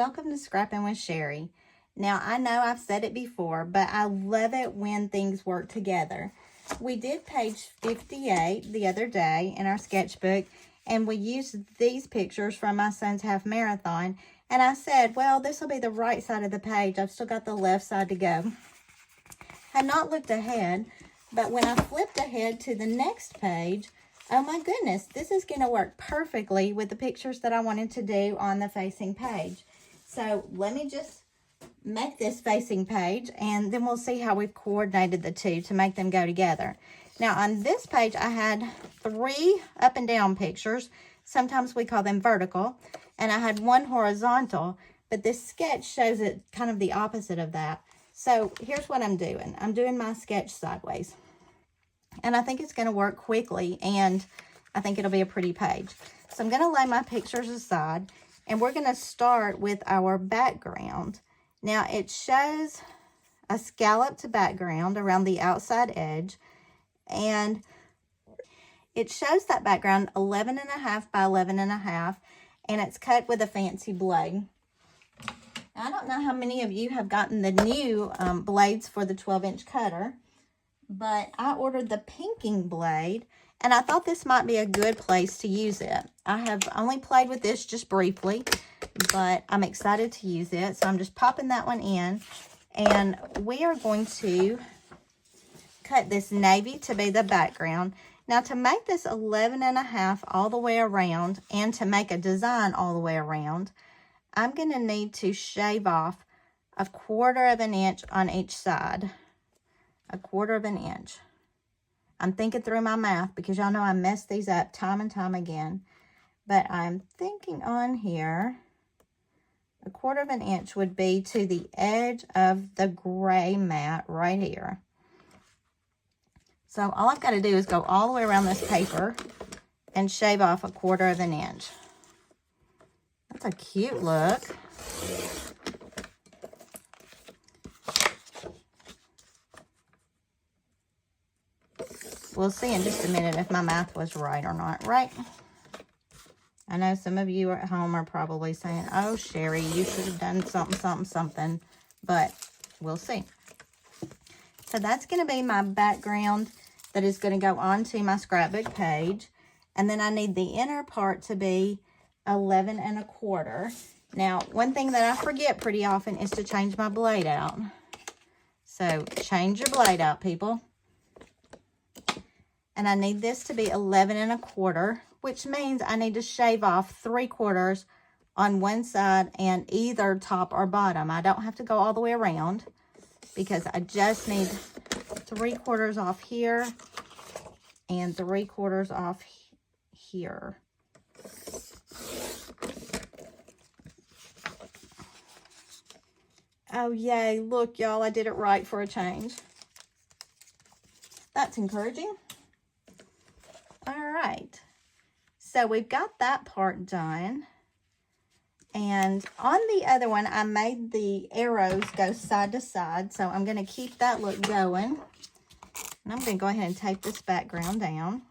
welcome to Scrappin with Sheri. Now, I know I've said it before, but I love it when things work together. We did page 58 the other day in our sketchbook, and we used these pictures from my son's half marathon. And I said, well, this will be the right side of the page. I've still got the left side to go. Had not looked ahead, but when I flipped ahead to the next page, oh my goodness, this is going to work perfectly with the pictures that I wanted to do on the facing page. So let me just make this facing page, and then we'll see how we've coordinated the two to make them go together. Now on this page, I had 3 up and down pictures. Sometimes we call them vertical, and I had 1 horizontal, but this sketch shows it kind of the opposite of that. So here's what I'm doing. I'm doing my sketch sideways. And I think it's going to work quickly, and I think it'll be a pretty page. So I'm going to lay my pictures aside, and we're going to start with our background. Now, it shows a scalloped background around the outside edge, and it shows that background 11.5 by 11.5, and it's cut with a fancy blade. I don't know how many of you have gotten the new blades for the 12-inch cutter, but I ordered the pinking blade, and I thought this might be a good place to use it. I have only played with this just briefly, but I'm excited to use it. So I'm just popping that one in, and we are going to cut this navy to be the background. Now, to make this 11.5 all the way around, and to make a design all the way around, I'm going to need to shave off 1/4 of an inch on each side. 1/4 of an inch. I'm thinking through my math because y'all know I mess these up time and time again. But I'm thinking on here, 1/4 of an inch would be to the edge of the gray mat right here. So all I've got to do is go all the way around this paper and shave off 1/4 of an inch. That's a cute look. We'll see in just a minute if my math was right or not, right? I know some of you at home are probably saying, oh, Sheri, you should have done something, but we'll see. So that's going to be my background that is going to go onto my scrapbook page. And then I need the inner part to be 11.25. Now, one thing that I forget pretty often is to change my blade out. So change your blade out, people. And I need this to be 11.25, which means I need to shave off 3/4 on one side and either top or bottom. I don't have to go all the way around because I just need 3/4 off here and 3/4 off here. Oh, yay. Look, y'all, I did it right for a change. That's encouraging. All right, so we've got that part done, and on the other one, I made the arrows go side to side, so I'm going to keep that look going, and I'm going to go ahead and tape this background down.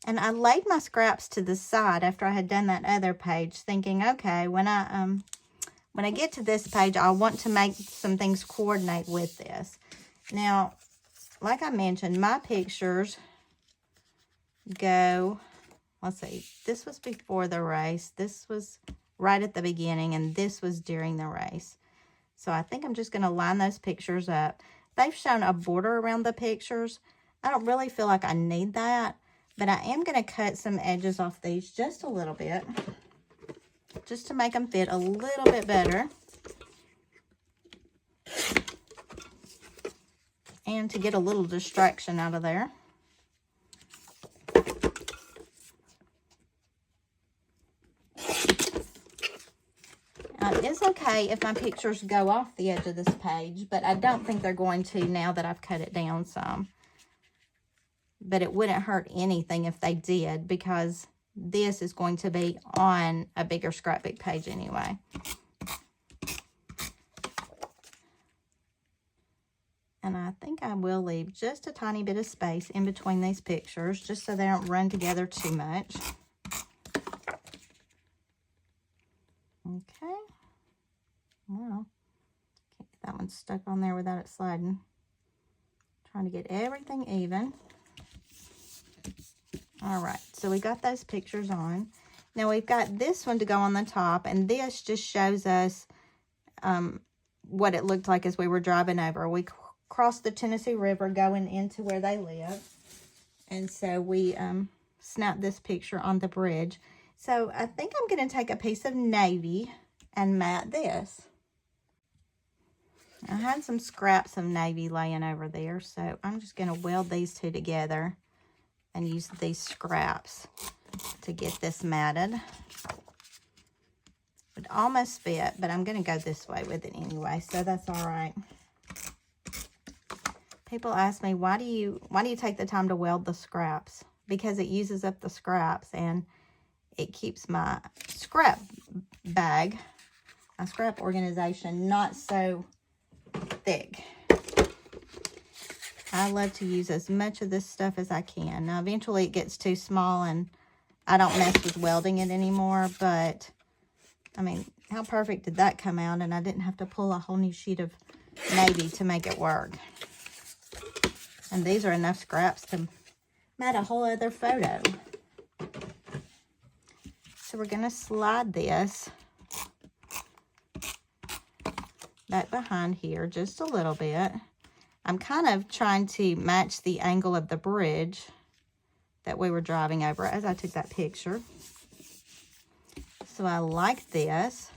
And I laid my scraps to the side after I had done that other page, thinking, okay, when I get to this page, I want to make some things coordinate with this. Now, like I mentioned, my pictures go, let's see, this was before the race, this was right at the beginning, and this was during the race. So I think I'm just going to line those pictures up. They've shown a border around the pictures. I don't really feel like I need that, but I am going to cut some edges off these just a little bit, just to make them fit a little bit better. And to get a little distraction out of there. It is okay if my pictures go off the edge of this page, but I don't think they're going to now that I've cut it down some. But it wouldn't hurt anything if they did, because this is going to be on a bigger scrapbook page anyway. And I think I will leave just a tiny bit of space in between these pictures, just so they don't run together too much. Okay. Well, can't get that one stuck on there without it sliding. Trying to get everything even. All right, so we got those pictures on. Now we've got this one to go on the top, and this just shows us what it looked like as we were driving over. We crossed the Tennessee River going into where they live, and so we snapped this picture on the bridge. So I think I'm going to take a piece of navy and mat this. I had some scraps of navy laying over there, so I'm just going to weld these two together and use these scraps to get this matted. It almost fit, but I'm going to go this way with it anyway, so that's all right. People ask me, why do you take the time to weld the scraps? Because it uses up the scraps, and it keeps my scrap bag, my scrap organization, not so thick. I love to use as much of this stuff as I can. Now, eventually it gets too small, and I don't mess with welding it anymore, but, I mean, how perfect did that come out? And I didn't have to pull a whole new sheet of navy to make it work. And these are enough scraps to mat a whole other photo. So we're going to slide this back behind here just a little bit. I'm kind of trying to match the angle of the bridge that we were driving over as I took that picture. So I like this.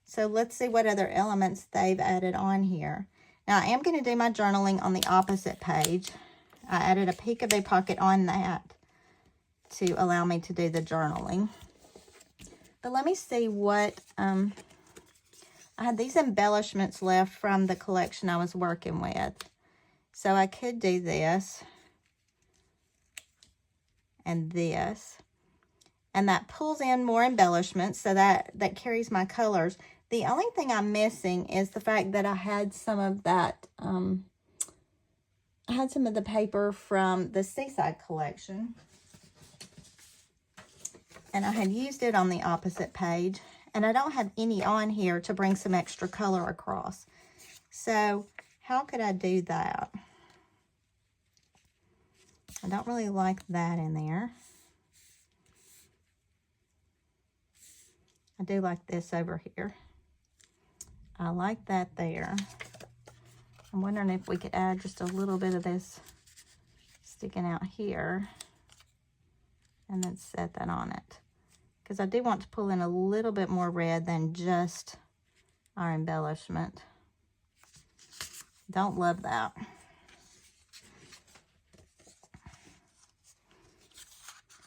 So let's see what other elements they've added on here. Now I am going to do my journaling on the opposite page. I added a peekaboo pocket on that to allow me to do the journaling. But let me see what, I had these embellishments left from the collection I was working with. So I could do this and this. And that pulls in more embellishments, so that carries my colors. The only thing I'm missing is the fact that I had some of that, I had some of the paper from the Seaside collection. And I had used it on the opposite page. And I don't have any on here to bring some extra color across. So how could I do that? I don't really like that in there. I do like this over here. I like that there. I'm wondering if we could add just a little bit of this sticking out here and then set that on it. Because I do want to pull in a little bit more red than just our embellishment. Don't love that.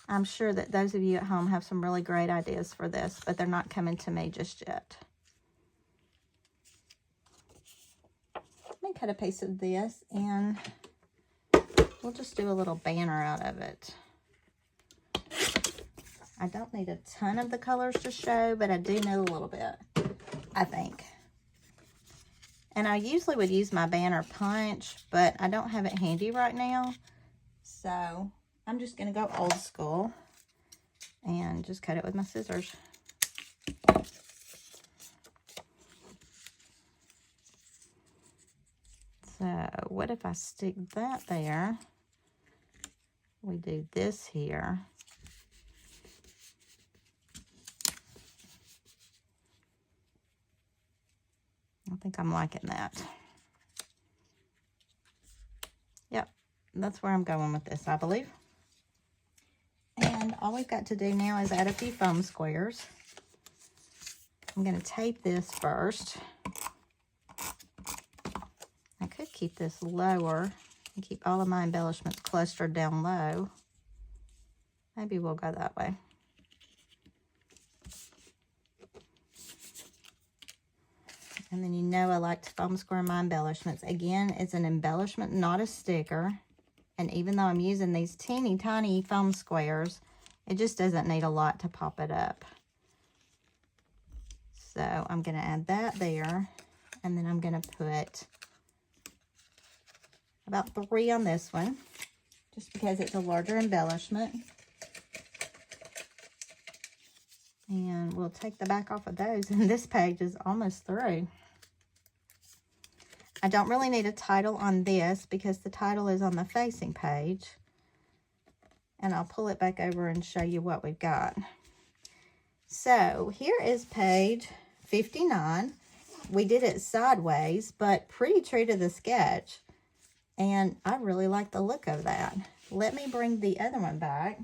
I'm sure that those of you at home have some really great ideas for this, but they're not coming to me just yet. Let me cut a piece of this, and we'll just do a little banner out of it. I don't need a ton of the colors to show, but I do need a little bit, I think. And I usually would use my banner punch, but I don't have it handy right now. So I'm just going to go old school and just cut it with my scissors. So what if I stick that there? We do this here. I think I'm liking that. Yep, that's where I'm going with this, I believe. And all we've got to do now is add a few foam squares. I'm going to tape this first. I could keep this lower and keep all of my embellishments clustered down low. Maybe we'll go that way. And then you know I like to foam square my embellishments. Again, it's an embellishment, not a sticker. And even though I'm using these teeny tiny foam squares, it just doesn't need a lot to pop it up. So I'm going to add that there. And then I'm going to put about 3 on this one, just because it's a larger embellishment. And we'll take the back off of those, and this page is almost through. I don't really need a title on this because the title is on the facing page. And I'll pull it back over and show you what we've got. So here is page 59. We did it sideways, but pretty true to the sketch. And I really like the look of that. Let me bring the other one back.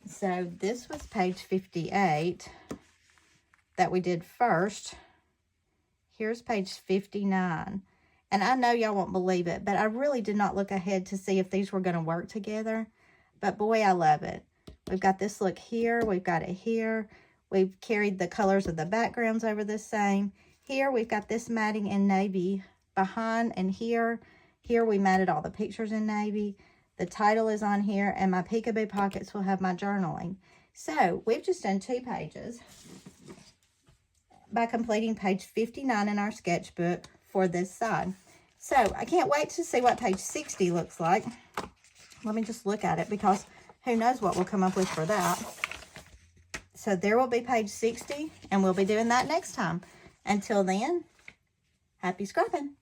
So this was page 58 that we did first. Here's page 59. And I know y'all won't believe it, but I really did not look ahead to see if these were going to work together. But boy, I love it. We've got this look here. We've got it here. We've carried the colors of the backgrounds over the same. Here, we've got this matting in navy behind, and here we matted all the pictures in navy. The title is on here, and my peekaboo pockets will have my journaling. So we've just done 2 pages by completing page 59 in our sketchbook for this side. So I can't wait to see what page 60 looks like. Let me just look at it, because who knows what we'll come up with for that. So there will be page 60, and we'll be doing that next time. Until then, happy scrapping.